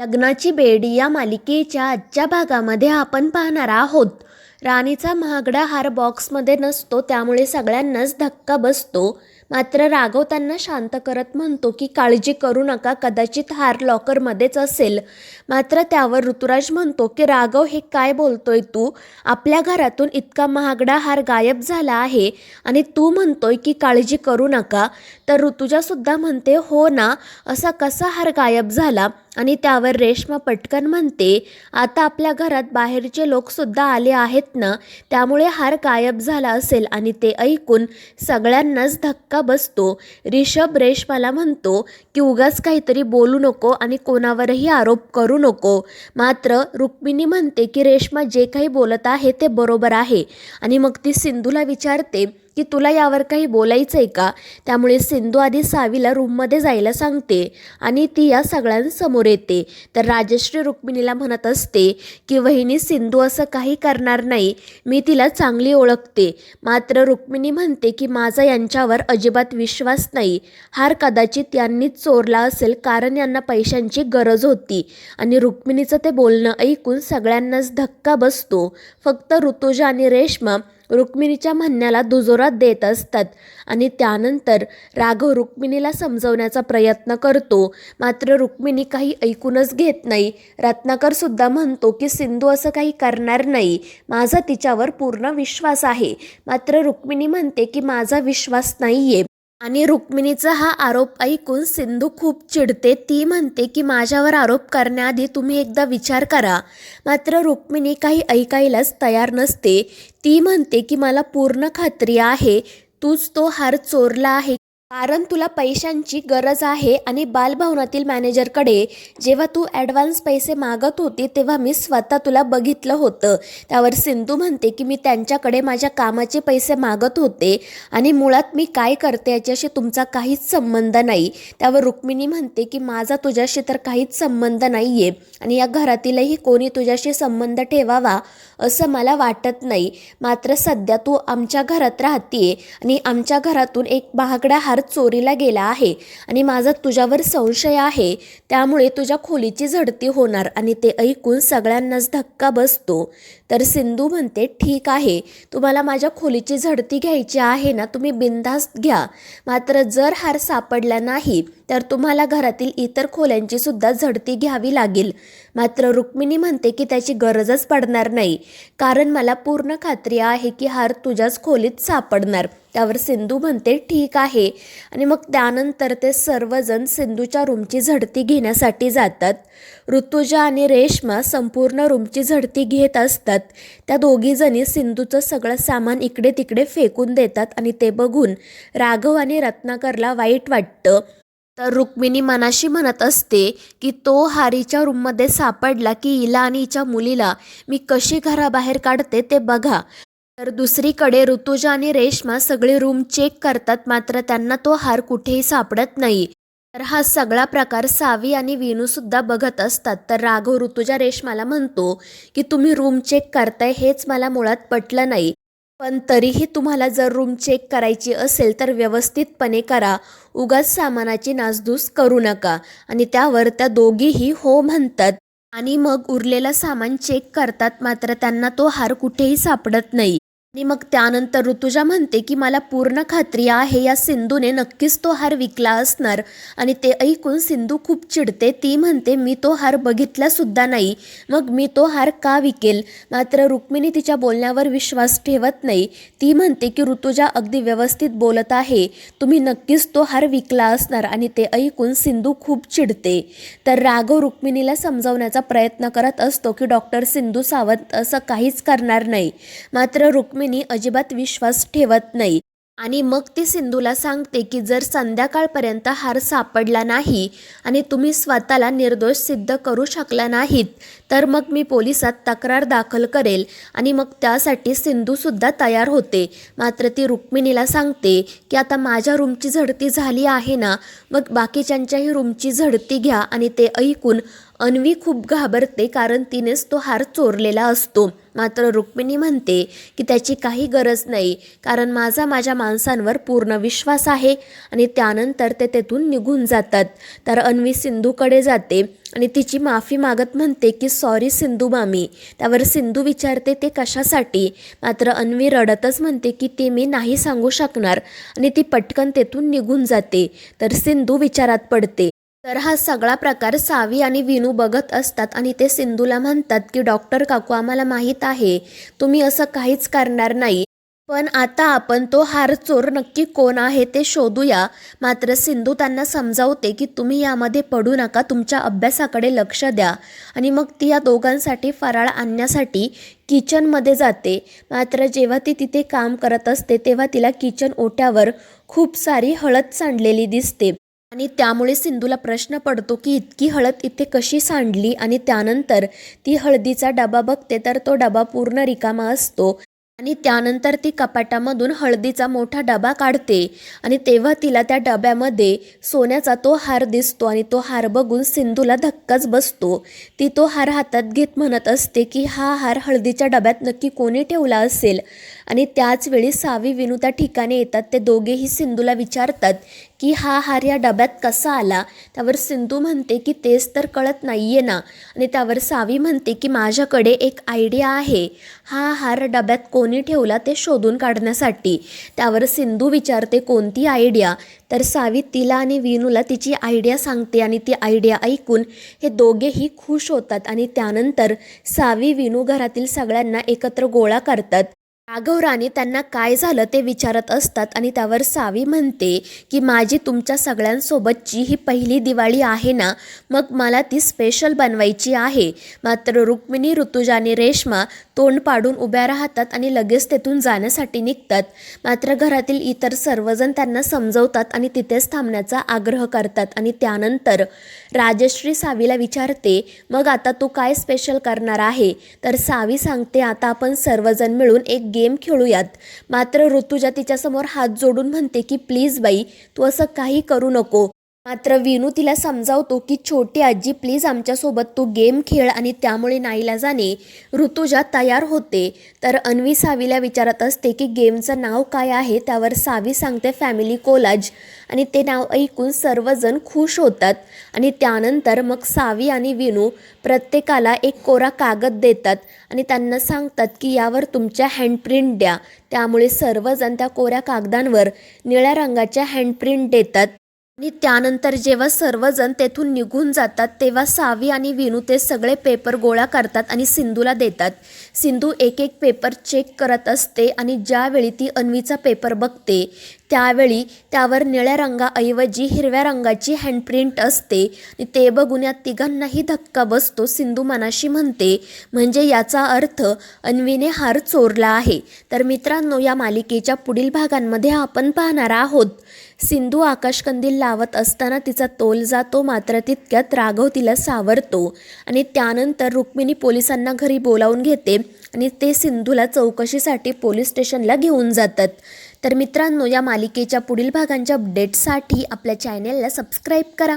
लग्नाची बेडी या मालिकेच्या आजच्या भागामध्ये आपण पाहणार आहोत. राणीचा महागडा हार बॉक्समध्ये नसतो, त्यामुळे सगळ्यांनाच धक्का बसतो. मात्र राघव त्यांना शांत करत म्हणतो की काळजी करू नका, कदाचित हार लॉकरमध्येच असेल. मात्र त्यावर ऋतुराज म्हणतो की राघव, हे काय बोलतोय तू? आपल्या घरातून इतका महागडा हार गायब झाला आहे आणि तू म्हणतोय की काळजी करू नका. तर ऋतुजासुद्धा म्हणते, हो ना, असा कसा हार गायब झाला? आणि त्यावर रेश्मा पटकन म्हणते, आता आपल्या घरात बाहेरचे लोकसुद्धा आले आहेत ना, त्यामुळे हार गायब झाला असेल. आणि ते ऐकून सगळ्यांनाच धक्का बसतो. ऋषभ रेश्माला म्हणतो की उगाच काहीतरी बोलू नको आणि कोणावरही आरोप करू नको. मात्र रुक्मिणी म्हणते की रेश्मा जे काही बोलत आहे ते बरोबर आहे. आणि मग ती सिंधूला विचारते की तुला यावर काही बोलायचं आहे का? त्यामुळे सिंधू आधी सावीला रूममध्ये जायला सांगते आणि ती या सगळ्यांसमोर येते. तर राजश्री रुक्मिणीला म्हणत असते की वहिनी, सिंधू असं काही करणार नाही, मी तिला चांगली ओळखते. मात्र रुक्मिणी म्हणते की माझा यांच्यावर अजिबात विश्वास नाही. हार कदाचित यांनीच चोरला असेल, कारण यांना पैशांची गरज होती. आणि रुक्मिणीचं ते बोलणं ऐकून सगळ्यांनाच धक्का बसतो. फक्त ऋतुजा आणि रेश्मा रुक्मिणीच्या म्हणण्याला दुजोरा देत असतात. आणि त्यानंतर राघव रुक्मिणीला समजवण्याचा प्रयत्न करतो. मात्र रुक्मिणी काही ऐकूनच घेत नाही. रत्नाकर सुद्धा म्हणतो की सिंधू असं काही करणार नाही, माझा तिच्यावर पूर्ण विश्वास आहे. मात्र रुक्मिणी म्हणते की माझा विश्वास नाहीये. आणि रुक्मिणीचा हा आरोप ऐकून सिंधू खूप चिडते. ती म्हणते की माझ्यावर आरोप करण्याआधी तुम्ही एकदा विचार करा. मात्र रुक्मिणी काही ऐकायलाच तयार नसते. ती म्हणते की मला पूर्ण खात्री आहे तूच तो हार चोरला आहे, कारण तुला पैशांची गरज आहे. आणि बालभवनातील मॅनेजरकडे जेव्हा तू ॲडव्हान्स पैसे मागत होती तेव्हा मी स्वतः तुला बघितलं होतं. त्यावर सिंधू म्हणते की मी त्यांच्याकडे माझ्या कामाचे पैसे मागत होते आणि मुळात मी काय करते याच्याशी तुमचा काहीच संबंध नाही. त्यावर रुक्मिणी म्हणते की माझा तुझ्याशी तर काहीच संबंध नाही आहे आणि या घरातीलही कोणी तुझ्याशी संबंध ठेवावा असं मला वाटत नाही. मात्र सध्या तू आमच्या घरात राहतीये आणि आमच्या घरातून एक महागडा हार चोरीला गेला आहे आणि माझा तुझ्यावर संशय आहे, त्यामुळे तुझ्या खोलीची झडती होणार. आणि ते ऐकून सगळ्यांनाच धक्का बसतो. तर सिंधू म्हणते, ठीक आहे, तुम्हाला माझ्या खोलीची झडती घ्यायची आहे ना, तुम्ही बिनधास्त घ्या. मात्र जर हार सापडला नाही तर तुम्हाला घरातील इतर खोल्यांची सुद्धा झडती घ्यावी लागेल. मात्र रुक्मिणी म्हणते की त्याची गरजच पडणार नाही, कारण मला पूर्ण खात्री आहे की हार तुझ्याच खोलीत सापडणार. त्यावर सिंधू म्हणते, ठीक आहे. आणि मग त्यानंतर ते सर्वजण सिंधूच्या रूमची झडती घेण्यासाठी जातात. ऋतुजा आणि रेश्मा संपूर्ण रूमची झडती घेत असतात. त्या दोघीजणी सिंधूचं सगळं सामान इकडे तिकडे फेकून देतात आणि ते बघून राघव आणि रत्नाकरला वाईट वाटतं. तर रुक्मिणी मनाशी म्हणत असते की तो हारीच्या रूममध्ये सापडला की हिला आणि हिच्या मुलीला मी कशी घराबाहेर काढते ते बघा. तर दुसरीकडे ऋतुजा आणि रेश्मा सगळे रूम चेक करतात, मात्र त्यांना तो हार कुठेही सापडत नाही. तर हा सगळा प्रकार सावी आणि विनूसुद्धा बघत असतात. तर राघव ऋतुजा रेश्माला म्हणतो की तुम्ही रूम चेक करताय हेच मला मुळात पटलं नाही, पण तरीही तुम्हाला जर रूम चेक करायची असेल तर व्यवस्थितपणे करा, उगाच सामानाची नासधूस करू नका. आणि त्यावर त्या दोघीही हो म्हणतात आणि मग उरलेलं सामान चेक करतात. मात्र त्यांना तो हार कुठेही सापडत नाही. आणि मग त्यानंतर ऋतुजा म्हणते की मला पूर्ण खात्री आहे या सिंधूने नक्कीच तो हार विकला असणार. आणि ते ऐकून सिंधू खूप चिडते. ती म्हणते, मी तो हार बघितलासुद्धा नाही, मग मी तो हार का विकेल? मात्र रुक्मिणी तिच्या बोलण्यावर विश्वास ठेवत नाही. ती म्हणते की ऋतुजा अगदी व्यवस्थित बोलत आहे, तुम्ही नक्कीच तो हार विकला असणार. आणि ते ऐकून सिंधू खूप चिडते. तर राघव रुक्मिणीला समजावण्याचा प्रयत्न करत असतो की डॉक्टर सिंधू सावंत असं काहीच करणार नाही. मात्र रुक्मिणी अजिबात विश्वास ठेवत नाही. आणि मग ती सिंधूला सांगते की जर संध्याकाळपर्यंत हार सापडला नाही आणि तुम्ही स्वतःला निर्दोष सिद्ध करू शकला नाहीत तर मग मी पोलिसात तक्रार दाखल करेल. आणि मग त्यासाठी सिंधूसुद्धा तयार होते. मात्र ती रुक्मिणीला सांगते की आता माझ्या रूमची झडती झाली आहे ना, मग बाकीच्यांच्याही रूमची झडती घ्या. आणि ते ऐकून अन्वी खूप घाबरते कारण तिनेच तो हार चोरलेला असतो. मात्र रुक्मिणी म्हणते की त्याची काही गरज नाही कारण माझ्या माणसांवर पूर्ण विश्वास आहे आणि त्यानंतर ते तेथून निघून जातात. तर अन्वी सिंधूकडे जाते आणि तिची माफी मागत म्हणते की सॉरी सिंधू मामी. त्यावर सिंधू विचारते ते कशासाठी. मात्र अन्वी रडतच म्हणते की ते मी नाही सांगू शकणार आणि ती पटकन तेथून निघून जाते. तर सिंधू विचारात पडते. तर हा सगळा प्रकार सावी आणि विनू बघत असतात आणि ते सिंधूला म्हणतात की डॉक्टर काकू आम्हाला माहीत आहे तुम्ही असं काहीच करणार नाही, पण आता आपण तो हार चोर नक्की कोण आहे ते शोधूया. मात्र सिंधू त्यांना समजावते की तुम्ही यामध्ये पडू नका, तुमच्या अभ्यासाकडे लक्ष द्या. आणि मग ती या दोघांसाठी फराळ आणण्यासाठी किचनमध्ये जाते. मात्र जेव्हा ती तिथे काम करत असते तेव्हा तिला किचन ओट्यावर खूप सारी हळद सांडलेली दिसते आणि त्यामुळे सिंधूला प्रश्न पडतो की इतकी हळद इथे कशी सांडली. आणि त्यानंतर ती हळदीचा डबा बघते तर तो डबा पूर्ण रिकामा असतो आणि त्यानंतर ती कपाटामधून हळदीचा मोठा डबा काढते आणि तेव्हा तिला त्या डब्यामध्ये सोन्याचा तो हार दिसतो आणि तो हार बघून सिंधूला धक्काच बसतो. ती तो हार हातात घेत म्हणत असते की हा हार हळदीच्या डब्यात नक्की कोणी ठेवला असेल. आणि त्याच वेळी सावी विनू त्या ठिकाणी येतात. ते दोघेही सिंधूला विचारतात की हा हार या डब्यात कसा आला. त्यावर सिंधू म्हणते की तेच तर कळत नाहीये ना. आणि त्यावर सावी म्हणते की माझ्याकडे एक आयडिया आहे, हा हार डब्यात कोणी ठेवला ते शोधून काढण्यासाठी. त्यावर सिंधू विचारते कोणती आयडिया. तर सावी तिला आणि विनूला तिची आयडिया सांगते आणि ती आयडिया ऐकून हे दोघेही खुश होतात. आणि त्यानंतर सावी विनू घरातील सगळ्यांना एकत्र गोळा करतात. राघव राणी त्यांना काय झालं ते विचारत असतात आणि त्यावर सावी म्हणते की माझी तुमच्या सगळ्यांसोबतची ही पहिली दिवाळी आहे ना, मग मला ती स्पेशल बनवायची आहे. मात्र रुक्मिणी, ऋतुजा आणि रेश्मा तोंड पाडून उभ्या राहतात आणि लगेच तेथून जाण्यासाठी निघतात. मात्र घरातील इतर सर्वजण त्यांना समजवतात आणि तिथेच थांबण्याचा आग्रह करतात. आणि त्यानंतर राजश्री सावीला विचारते मग आता तू काय स्पेशल करणार आहे. तर सावी सांगते आता आपण सर्वजण मिळून एक गेम खेळूयात. मात्र ऋतुजा तिच्यासमोर हात जोडून म्हणते की प्लीज बाई तू असं काही करू नको. मात्र विनू तिला समजावतो की छोटी आजी प्लीज आमच्यासोबत तू गेम खेळ. आणि त्यामुळे नाईलाजाने ऋतुजा तयार होते. तर अन्वी सावीला विचारत असते की गेमचं नाव काय आहे. त्यावर सावी सांगते फॅमिली कोलाज. आणि ते नाव ऐकून सर्वजण खुश होतात. आणि त्यानंतर मग सावी आणि विनू प्रत्येकाला एक कोरा कागद देतात आणि त्यांना सांगतात की यावर तुमच्या हँडप्रिंट द्या. त्यामुळे सर्वजण त्या कोऱ्या कागदांवर निळ्या रंगाच्या हँडप्रिंट देतात. आणि त्यानंतर जेव्हा सर्वजण तेथून निघून जातात तेव्हा सावी आणि विनू ते सगळे पेपर गोळा करतात आणि सिंधूला देतात. सिंधू एक एक पेपर चेक करत असते आणि ज्यावेळी ती अन्वीचा पेपर बघते त्यावेळी त्यावर निळ्या रंगाऐवजी हिरव्या रंगाची हँडप्रिंट असते. आणि ते बघून या तिघांनाही धक्का बसतो. सिंधू मनाशी म्हणते म्हणजे याचा अर्थ अन्वीने हार चोरला आहे. तर मित्रांनो या मालिकेच्या पुढील भागांमध्ये आपण पाहणार आहोत सिंधू आकाशकंदील लावत असताना तिचा तोल जातो. मात्र तितक्यात राघव तिला सावरतो आणि त्यानंतर रुक्मिणी पोलिसांना घरी बोलावून घेते आणि ते सिंधूला चौकशीसाठी पोलीस स्टेशनला घेऊन जातात. तर मित्रांनो या मालिकेच्या पुढील भागांच्या अपडेट्ससाठी आपल्या चॅनेलला सबस्क्राईब करा.